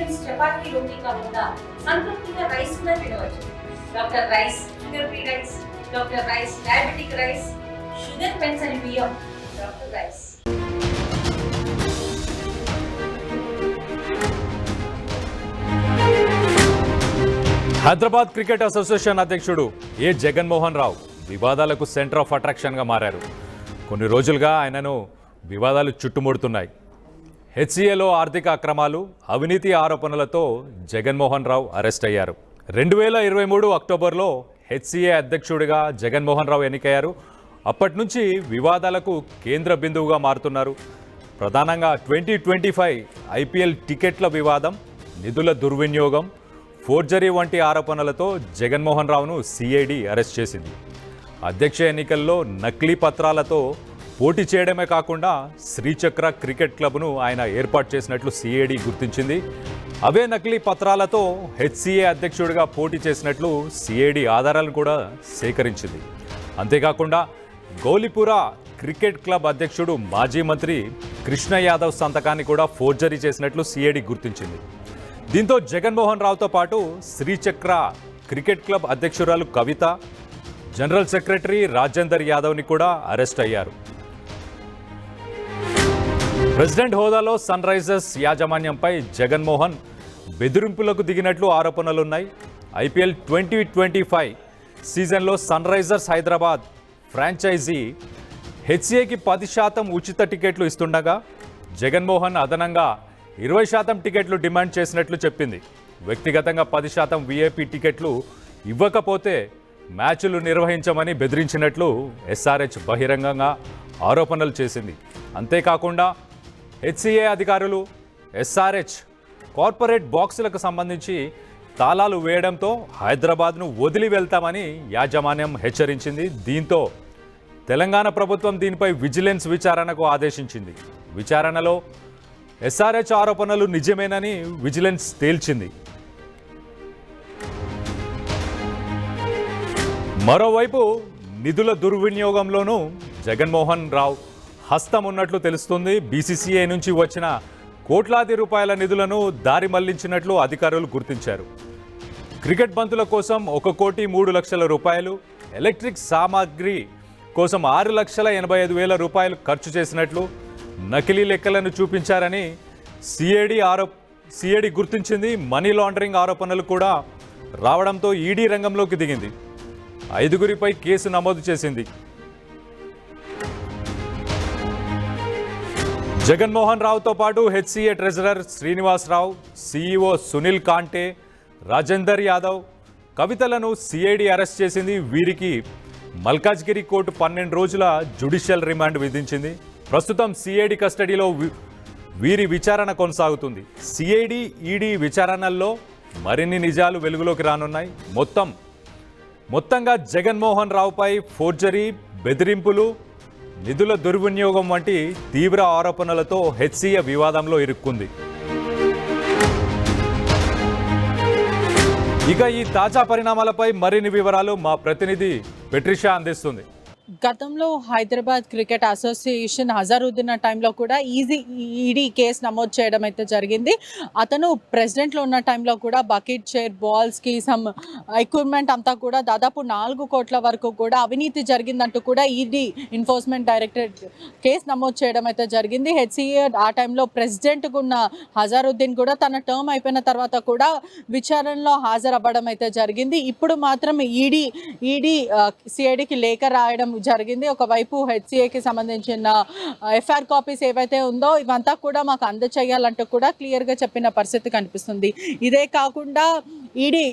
Meals chapati రోటీ కాకుండా సంతృప్తిగా rice కూడా తినవచ్చు. Doctor rice, sugar free rice, doctor rice diabetic rice, sugar పెంచని బియ్యం, doctor rice. Hyderabad cricket association అధ్యక్షుడు ఏ జగన్మోహన్ రావు వివాదాలకు సెంటర్ ఆఫ్ అట్రాక్షన్గా మారారు. కొన్ని రోజులుగా ఆయనను వివాదాలు చుట్టుముడుతున్నాయి. హెచ్సిఏలో ఆర్థిక అక్రమాలు, అవినీతి ఆరోపణలతో జగన్మోహన్ రావు అరెస్ట్ అయ్యారు. 2023 అక్టోబర్లో హెచ్సిఏ అధ్యక్షుడిగా జగన్మోహన్ రావు ఎన్నికయ్యారు. అప్పటి నుంచి వివాదాలకు కేంద్ర బిందువుగా మారుతున్నారు. ప్రధానంగా 2025 ఐపీఎల్ టికెట్ల వివాదం, నిధుల దుర్వినియోగం, ఫోర్జరీ వంటి ఆరోపణలతో జగన్మోహన్ రావును సిఐడి అరెస్ట్ చేసింది. అధ్యక్ష ఎన్నికల్లో నకిలీ పత్రాలతో పోటీ చేయడమే కాకుండా శ్రీచక్ర క్రికెట్ క్లబ్ను ఆయన ఏర్పాటు చేసినట్లు సిఐడి గుర్తించింది. అవే నకిలీ పత్రాలతో హెచ్సిఏ అధ్యక్షుడిగా పోటీ చేసినట్లు సిఐడి ఆధారాలను కూడా సేకరించింది. అంతేకాకుండా గౌలిపుర క్రికెట్ క్లబ్ అధ్యక్షుడు మాజీ మంత్రి కృష్ణ యాదవ్ సంతకాన్ని కూడా ఫోర్జరీ చేసినట్లు సిఐడి గుర్తించింది. దీంతో జగన్మోహన్ రావుతో పాటు శ్రీచక్ర క్రికెట్ క్లబ్ అధ్యక్షురాలు కవిత, జనరల్ సెక్రటరీ రాజేందర్ యాదవ్ని కూడా అరెస్ట్ అయ్యారు. ప్రెసిడెంట్ హోదాలో సన్ రైజర్స్ యాజమాన్యంపై జగన్మోహన్ బెదిరింపులకు దిగినట్లు ఆరోపణలున్నాయి. ఐపీఎల్ 2025 సీజన్లో సన్ రైజర్స్ హైదరాబాద్ ఫ్రాంచైజీ హెచ్సిఏకి 10% ఉచిత టికెట్లు ఇస్తుండగా జగన్మోహన్ అదనంగా 20% టికెట్లు డిమాండ్ చేసినట్లు చెప్పింది. వ్యక్తిగతంగా 10% విఐపి టికెట్లు ఇవ్వకపోతే మ్యాచ్లు నిర్వహించమని బెదిరించినట్లు ఎస్ఆర్హెచ్ బహిరంగంగా ఆరోపణలు చేసింది. అంతేకాకుండా హెచ్సిఏ అధికారులు ఎస్ఆర్హెచ్ కార్పొరేట్ బాక్సులకు సంబంధించి తాళాలు వేయడంతో హైదరాబాద్ను వదిలి వెళ్తామని యాజమాన్యం హెచ్చరించింది. దీంతో తెలంగాణ ప్రభుత్వం దీనిపై విజిలెన్స్ విచారణకు ఆదేశించింది. విచారణలో ఎస్ఆర్హెచ్ ఆరోపణలు నిజమేనని విజిలెన్స్ తేల్చింది. మరోవైపు నిధుల దుర్వినియోగంలోనూ జగన్మోహన్ రావు హస్తం ఉన్నట్లు తెలుస్తుంది. బీసీసీఐ నుంచి వచ్చిన కోట్లాది రూపాయల నిధులను దారి మళ్లించినట్లు అధికారులు గుర్తించారు. క్రికెట్ బంతుల కోసం 1,03,00,000 రూపాయలు, ఎలక్ట్రిక్ సామాగ్రి కోసం 6,85,000 రూపాయలు ఖర్చు చేసినట్లు నకిలీ లెక్కలను చూపించారని సిఐడి గుర్తించింది. మనీ లాండరింగ్ ఆరోపణలు కూడా రావడంతో ఈడీ రంగంలోకి దిగింది. 5గురిపై కేసు నమోదు చేసింది. జగన్మోహన్ రావుతో పాటు HCA treasurer Srinivasarao, CEO Sunil Kante, Rajender Yadav, కవితలను సిఐడి అరెస్ట్ చేసింది. వీరికి మల్కాజ్గిరి కోర్టు 12 రోజుల జ్యుడిషియల్ రిమాండ్ విధించింది. ప్రస్తుతం సిఐడి కస్టడీలో వీరి విచారణ కొనసాగుతుంది. సిఐడి, ఈడీ విచారణల్లో మరిన్ని నిజాలు వెలుగులోకి రానున్నాయి. మొత్తంగా జగన్మోహన్ రావుపై ఫోర్జరీ, బెదిరింపులు, నిధుల దుర్వినియోగం వంటి తీవ్ర ఆరోపణలతో హెచ్సిఏ వివాదంలో ఇరుక్కుంది. ఇక ఈ తాజా పరిణామాలపై మరిన్ని వివరాలు మా ప్రతినిధి పెట్రిషా అందిస్తుంది. గతంలో హైదరాబాద్ క్రికెట్ అసోసియేషన్ హజారుద్దీన్ టైంలో కూడా ఈడీ కేసు నమోదు చేయడం అయితే జరిగింది. అతను ప్రెసిడెంట్లో ఉన్న టైంలో కూడా బకెట్ చైర్, బాల్స్కి సమ్ ఎక్విప్మెంట్ అంతా కూడా దాదాపు 4 కోట్ల వరకు కూడా అవినీతి జరిగిందంటూ కూడా ఈడీ ఎన్ఫోర్స్మెంట్ డైరెక్టరేట్ కేసు నమోదు చేయడం అయితే జరిగింది. హెచ్సిఏ ఆ టైంలో ప్రెసిడెంట్గా ఉన్న హజారుద్దీన్ కూడా తన టర్మ్ అయిపోయిన తర్వాత కూడా విచారణలో హాజరవ్వడం అయితే జరిగింది. ఇప్పుడు మాత్రం ఈడీ సిఐడికి లేఖ రాయడం జరిగింది. ఒకవైపు హెచ్సిఏకి సంబంధించిన ఎఫ్ఐఆర్ కాపీస్ ఏవైతే ఉందో ఇవంతా కూడా మాకు అందచేయాలంటూ కూడా క్లియర్గా చెప్పిన పరిస్థితి కనిపిస్తుంది. ఇదే కాకుండా ఈడీ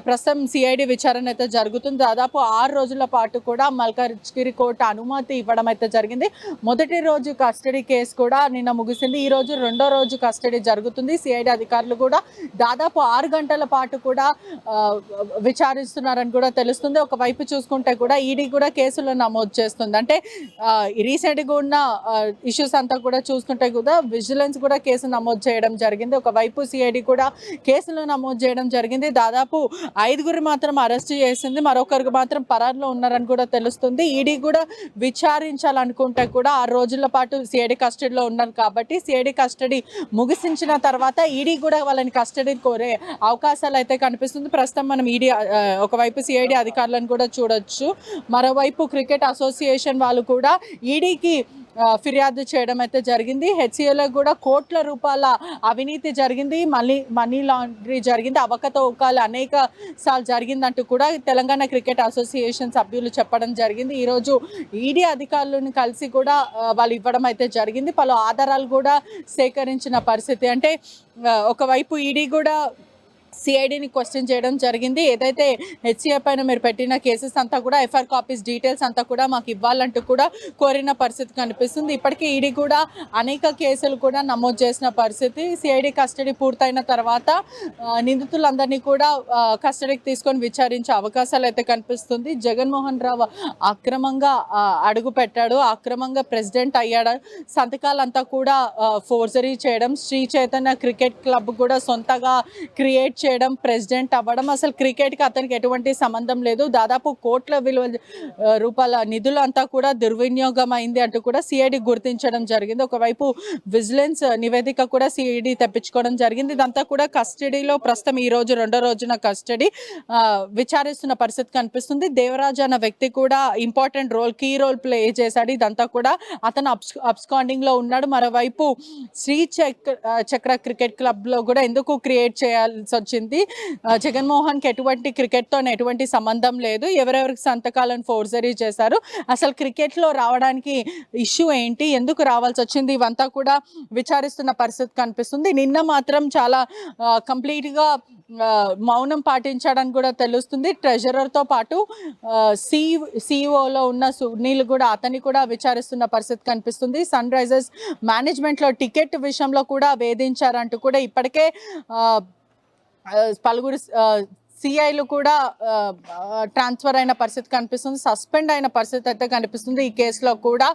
ప్రస్తుతం సిఐడి విచారణ అయితే జరుగుతుంది. దాదాపు 6 రోజుల పాటు కూడా మల్కాజ్గిరి కోర్టు అనుమతి ఇవ్వడం అయితే జరిగింది. మొదటి రోజు కస్టడీ కేసు కూడా నిన్న ముగిసింది. ఈ రోజు 2వ రోజు కస్టడీ జరుగుతుంది. సిఐడి అధికారులు కూడా దాదాపు 6 గంటల పాటు కూడా విచారిస్తున్నారని కూడా తెలుస్తుంది. ఒకవైపు చూసుకుంటే కూడా ఈడీ కూడా కేసులు నమోదు చేస్తుంది. అంటే రీసెంట్గా ఉన్న ఇష్యూస్ అంతా కూడా చూస్తుంటే కూడా విజిలెన్స్ కూడా కేసు నమోదు చేయడం జరిగింది. ఒకవైపు సిఐడి కూడా కేసులు నమోదు చేయడం జరిగింది. దాదాపు 5 మాత్రం అరెస్ట్ చేసింది, మరొకరికి మాత్రం పరారులో ఉన్నారని కూడా తెలుస్తుంది. ఈడీ కూడా విచారించాలనుకుంటే కూడా 6 రోజుల పాటు సిఐడి కస్టడీలో ఉన్నారు కాబట్టి సిఐడి కస్టడీ ముగిసించిన తర్వాత ఈడీ కూడా వాళ్ళని కస్టడీ కోరే అవకాశాలు అయితే కనిపిస్తుంది. ప్రస్తుతం మనం ఈడీ ఒకవైపు సిఐడి అధికారులను కూడా చూడొచ్చు, మరోవైపు క్రికెట్ అసోసియేషన్ వాళ్ళు కూడా ఈడీకి ఫిర్యాదు చేయడం అయితే జరిగింది. హెచ్సిఏలో కూడా కోట్ల రూపాయల అవినీతి జరిగింది, మనీ లాండరీ జరిగింది, అవకతవకలు అనేక సార్లు జరిగిందంటూ కూడా తెలంగాణ క్రికెట్ అసోసియేషన్ సభ్యులు చెప్పడం జరిగింది. ఈరోజు ఈడీ అధికారులను కలిసి కూడా వాళ్ళు ఇవ్వడం అయితే జరిగింది. పలు ఆధారాలు కూడా సేకరించిన పరిస్థితి. అంటే ఒకవైపు ఈడీ కూడా సిఐడిని క్వశ్చన్ చేయడం జరిగింది. ఏదైతే హెచ్సిఏ పైన మీరు పెట్టిన కేసెస్ అంతా కూడా ఎఫ్ఐఆర్ కాపీస్ డీటెయిల్స్ అంతా కూడా మాకు ఇవ్వాలంటూ కూడా కోరిన పరిస్థితి కనిపిస్తుంది. ఇప్పటికీ ఈడీ కూడా అనేక కేసులు కూడా నమోదు చేసిన పరిస్థితి. సిఐడి కస్టడీ పూర్తయిన తర్వాత నిందితులందరినీ కూడా కస్టడీకి తీసుకొని విచారించే అవకాశాలు అయితే కనిపిస్తుంది. జగన్మోహన్ రావు అక్రమంగా అడుగు పెట్టాడు, అక్రమంగా ప్రెసిడెంట్ అయ్యాడు, సంతకాలంతా కూడా ఫోర్జరీ చేయడం, శ్రీ చైతన్య క్రికెట్ క్లబ్ కూడా సొంతగా క్రియేట్ చేయడం, ప్రెసిడెంట్ అవ్వడం, అసలు క్రికెట్కి అతనికి ఎటువంటి సంబంధం లేదు, దాదాపు కోట్ల రూపాయల నిధులు అంతా కూడా దుర్వినియోగం అయింది అంటూ కూడా సిఐడి గుర్తించడం జరిగింది. ఒకవైపు విజిలెన్స్ నివేదిక కూడా సిఐడి తెప్పించుకోవడం జరిగింది. ఇదంతా కూడా కస్టడీలో ప్రస్తుతం ఈ రోజు 2వ రోజున కస్టడీ విచారిస్తున్న పరిస్థితి కనిపిస్తుంది. దేవరాజ్ అన్న వ్యక్తి కూడా ఇంపార్టెంట్ కీ రోల్ ప్లే చేశాడు. ఇదంతా కూడా అతను అబ్స్కాండింగ్ లో ఉన్నాడు. మరోవైపు శ్రీ చక్ర క్రికెట్ క్లబ్ లో కూడా ఎందుకు క్రియేట్ చేయాల్సి వచ్చింది, జగన్మోహన్కి ఎటువంటి క్రికెట్తో ఎటువంటి సంబంధం లేదు, ఎవరెవరికి సంతకాలను ఫోర్జరీ చేశారు, అసలు క్రికెట్లో రావడానికి ఇష్యూ ఏంటి, ఎందుకు రావాల్సి వచ్చింది, ఇవంతా కూడా విచారిస్తున్న పరిస్థితి కనిపిస్తుంది. నిన్న మాత్రం చాలా కంప్లీట్గా మౌనం పాటించాడని కూడా తెలుస్తుంది. ట్రెజరర్తో పాటు సిఇఓలో ఉన్న సునీల్ కూడా అతన్ని కూడా విచారిస్తున్న పరిస్థితి కనిపిస్తుంది. సన్ రైజర్స్ మేనేజ్మెంట్లో టికెట్ విషయంలో కూడా వేధించారంటూ కూడా ఇప్పటికే పలువురు సిఐలు కూడా ట్రాన్స్ఫర్ అయిన పరిస్థితి కనిపిస్తుంది, సస్పెండ్ అయిన పరిస్థితి అయితే కనిపిస్తుంది. ఈ కేసులో కూడా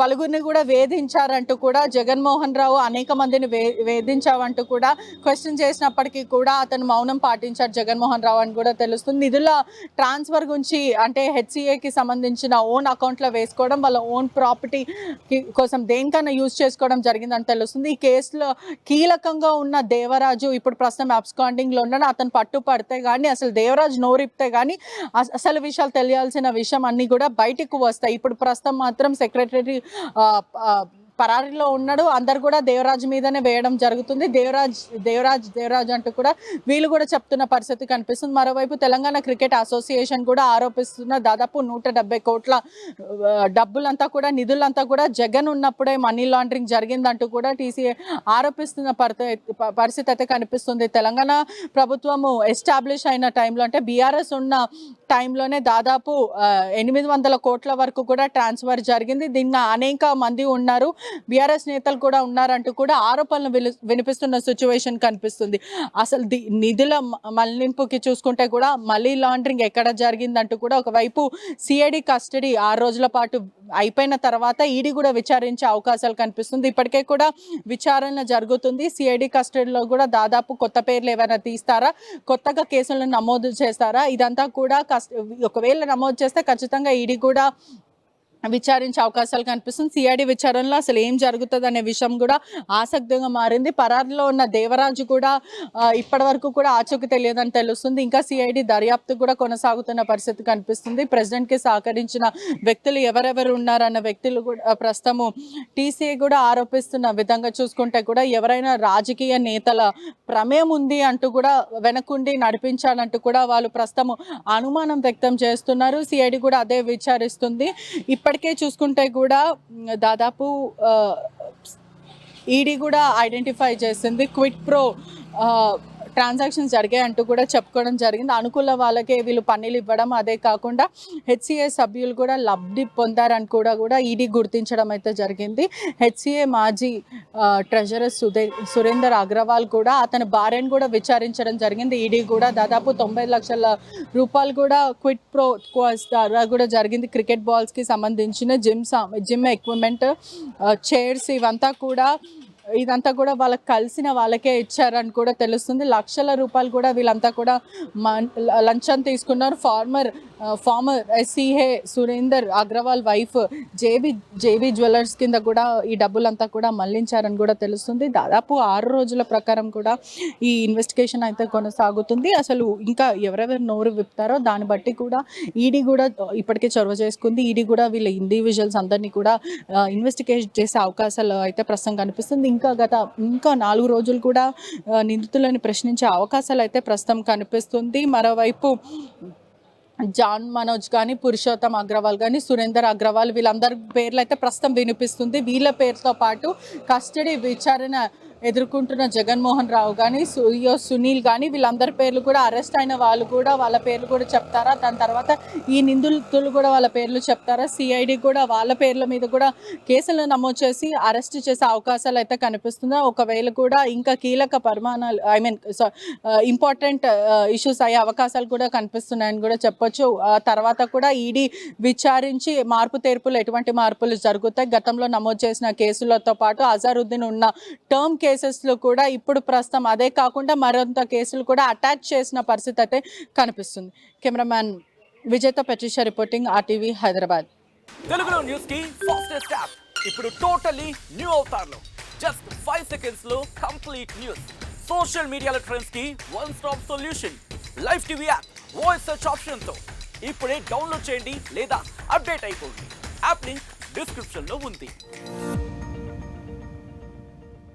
పలువురిని కూడా వేధించారంటూ కూడా జగన్మోహన్ రావు అనేక మందిని వేధించావంటూ కూడా క్వశ్చన్ చేసినప్పటికీ కూడా అతను మౌనం పాటించారు జగన్మోహన్ రావు అని కూడా తెలుస్తుంది. నిధుల ట్రాన్స్ఫర్ గురించి అంటే హెచ్సిఏకి సంబంధించిన ఓన్ అకౌంట్లో వేసుకోవడం, వాళ్ళ ఓన్ ప్రాపర్టీ కోసం దేనికన్నా యూజ్ చేసుకోవడం జరిగిందని తెలుస్తుంది. ఈ కేసులో కీలకంగా ఉన్న దేవరాజు ఇప్పుడు ప్రస్తుతం అబ్స్కాండింగ్లో ఉన్నాడు. అతను పట్టుపడితే కానీ అసలు దేవరాజ్ నోరిప్తే కానీ అసలు విషయాలు తెలియాల్సిన విషయం అన్నీ కూడా బయటకు వస్తాయి. ఇప్పుడు ప్రస్తుతం మాత్రం సెక్రటరీ పరారీలో ఉన్నాడు, అందరు కూడా దేవరాజ్ మీదనే వేయడం జరుగుతుంది. దేవరాజ్ అంటూ కూడా వీళ్ళు కూడా చెప్తున్న పరిస్థితి కనిపిస్తుంది. మరోవైపు తెలంగాణ క్రికెట్ అసోసియేషన్ కూడా ఆరోపిస్తున్న దాదాపు 170 కోట్ల డబ్బులంతా కూడా నిధులంతా కూడా జగన్ ఉన్నప్పుడే మనీ లాండరింగ్ జరిగిందంటూ కూడా టీసీఏ ఆరోపిస్తున్న పరిస్థితి అయితే కనిపిస్తుంది. తెలంగాణ ప్రభుత్వము ఎస్టాబ్లిష్ అయిన టైంలో అంటే బీఆర్ఎస్ ఉన్న టైంలోనే దాదాపు 800 కోట్ల వరకు కూడా ట్రాన్స్ఫర్ జరిగింది. దీన్ని అనేక మంది ఉన్నారు, బీఆర్ఎస్ నేతలు కూడా ఉన్నారంటూ కూడా ఆరోపణలు వినిపిస్తున్న సిచ్యువేషన్ కనిపిస్తుంది. అసలు నిధుల మళ్లింపుకి చూసుకుంటే కూడా మనీ లాండరింగ్ ఎక్కడ జరిగిందంటూ కూడా ఒకవైపు సిఐడి కస్టడీ 6 రోజుల పాటు అయిపోయిన తర్వాత ఈడీ కూడా విచారించే అవకాశాలు కనిపిస్తుంది. ఇప్పటికే కూడా విచారణ జరుగుతుంది. సిఐడి కస్టడీలో కూడా దాదాపు కొత్త పేర్లు ఏమైనా తీస్తారా, కొత్తగా కేసులను నమోదు చేస్తారా, ఇదంతా కూడా ఒకవేళ నమోదు చేస్తే ఖచ్చితంగా ఈడీ కూడా విచారించే అవకాశాలు కనిపిస్తుంది. సిఐడి విచారణలో అసలు ఏం జరుగుతుంది అనే విషయం కూడా ఆసక్తిగా మారింది. పరారీలో ఉన్న దేవరాజు కూడా ఇప్పటి వరకు కూడా ఆచూకీ తెలియదని తెలుస్తుంది. ఇంకా సిఐడి దర్యాప్తు కూడా కొనసాగుతున్న పరిస్థితి కనిపిస్తుంది. ప్రెసిడెంట్కి సహకరించిన వ్యక్తులు ఎవరెవరు ఉన్నారన్న వ్యక్తులు కూడా ప్రస్తుతము టీసీఏ కూడా ఆరోపిస్తున్న విధంగా చూసుకుంటే కూడా ఎవరైనా రాజకీయ నేతల ప్రమేయం ఉంది అంటూ కూడా వెనకుండి నడిపించాలంటూ కూడా వాళ్ళు ప్రస్తుతం అనుమానం వ్యక్తం చేస్తున్నారు. సిఐడి కూడా అదే విచారిస్తుంది. ఇప్పటికే చూసుకుంటే కూడా దాదాపు ఈడీ కూడా ఐడెంటిఫై చేసింది క్విట్ ప్రో ట్రాన్సాక్షన్స్ జరిగాయి అంటూ కూడా చెప్పుకోవడం జరిగింది. అనుకూల వాళ్ళకే వీళ్ళు పన్నీలు ఇవ్వడం, అదే కాకుండా హెచ్సిఏ సభ్యులు కూడా లబ్ధి పొందారని కూడా ఈడీ గుర్తించడం అయితే జరిగింది. హెచ్సిఏ మాజీ ట్రెజరర్ సురేందర్ అగ్రవాల్ కూడా అతని భార్యను కూడా విచారించడం జరిగింది. ఈడీ కూడా దాదాపు 90 లక్షల రూపాయలు కూడా క్విట్ ప్రో ద్వారా కూడా జరిగింది. క్రికెట్ బాల్స్కి సంబంధించిన జిమ్ ఎక్విప్మెంట్, చైర్స్ ఇదంతా కూడా వాళ్ళకి కలిసిన వాళ్ళకే ఇచ్చారని కూడా తెలుస్తుంది. లక్షల రూపాయలు కూడా వీళ్ళంతా కూడా లంచం తీసుకున్నారు. Former SCA Surender Agarwal wife JB jewellers కింద కూడా ఈ డబ్బులంతా కూడా మళ్లించారని కూడా తెలుస్తుంది. దాదాపు 6 రోజుల ప్రకారం కూడా ఈ ఇన్వెస్టిగేషన్ అయితే కొనసాగుతుంది. అసలు ఇంకా ఎవరెవరు నోరు విప్పుతారో దాన్ని బట్టి కూడా ఈడీ కూడా ఇప్పటికే చొరవ చేసుకుంది. ఈడీ కూడా వీళ్ళ ఇండివిజువల్స్ అందరినీ కూడా ఇన్వెస్టిగేట్ చేసే అవకాశాలు అయితే ప్రస్తుతం కనిపిస్తుంది. ఇంకా 4 రోజులు కూడా నిందితులను ప్రశ్నించే అవకాశాలు అయితే ప్రస్తుతం కనిపిస్తుంది. మరోవైపు జాన్ మనోజ్ కానీ, పురుషోత్తం అగ్రవాల్ కానీ, సురేందర్ అగ్రవాల్ వీళ్ళందరి పేర్లు అయితే ప్రస్తుతం వినిపిస్తుంది. వీళ్ళ పేరుతో పాటు కస్టడీ విచారణ ఎదుర్కొంటున్న జగన్మోహన్ రావు కానీ, సునీల్ కానీ వీళ్ళందరి పేర్లు కూడా అరెస్ట్ అయిన వాళ్ళు కూడా వాళ్ళ పేర్లు కూడా చెప్తారా, దాని తర్వాత ఈ నిందితులు కూడా వాళ్ళ పేర్లు చెప్తారా, సిఐడి కూడా వాళ్ళ పేర్ల మీద కూడా కేసులు నమోదు చేసి అరెస్ట్ చేసే అవకాశాలు అయితే కనిపిస్తున్నాయి. ఒకవేళ కూడా ఇంకా కీలక పరిమాణాలు ఇంపార్టెంట్ ఇష్యూస్ అయ్యే అవకాశాలు కూడా కనిపిస్తున్నాయని కూడా చెప్పొచ్చు. తర్వాత కూడా ఈడీ విచారించి ఎటువంటి మార్పులు జరుగుతాయి, గతంలో నమోదు చేసిన కేసులతో పాటు అజారుద్దీన్ ఉన్న టర్మ్ కేసెస్లో కూడా ఇప్పుడు ప్రస్తుతం అదే కాకుండా మరింత కేసులు కూడా అటాచ్ చేసిన పరిస్థితి అయితే కనిపిస్తుంది. Cameraman విజయ్తో పెట్రిషా reporting, RTV Hyderabad. తెలుగులో న్యూస్ కి ఫాస్టెస్ట్ యాప్ ఇప్పుడు టోటల్లీ న్యూ అవతార్లో జస్ట్ 5 సెకండ్స్ లో కంప్లీట్ న్యూస్. సోషల్ మీడియాలో ట్రెండ్స్ కి one stop solution. Live TV app voice search option తో ఇప్పుడే డౌన్లోడ్ చేయండి లేదా అప్డేట్ అయిపోండి. యాప్ లింక్ డిస్క్రిప్షన్ లో ఉంది.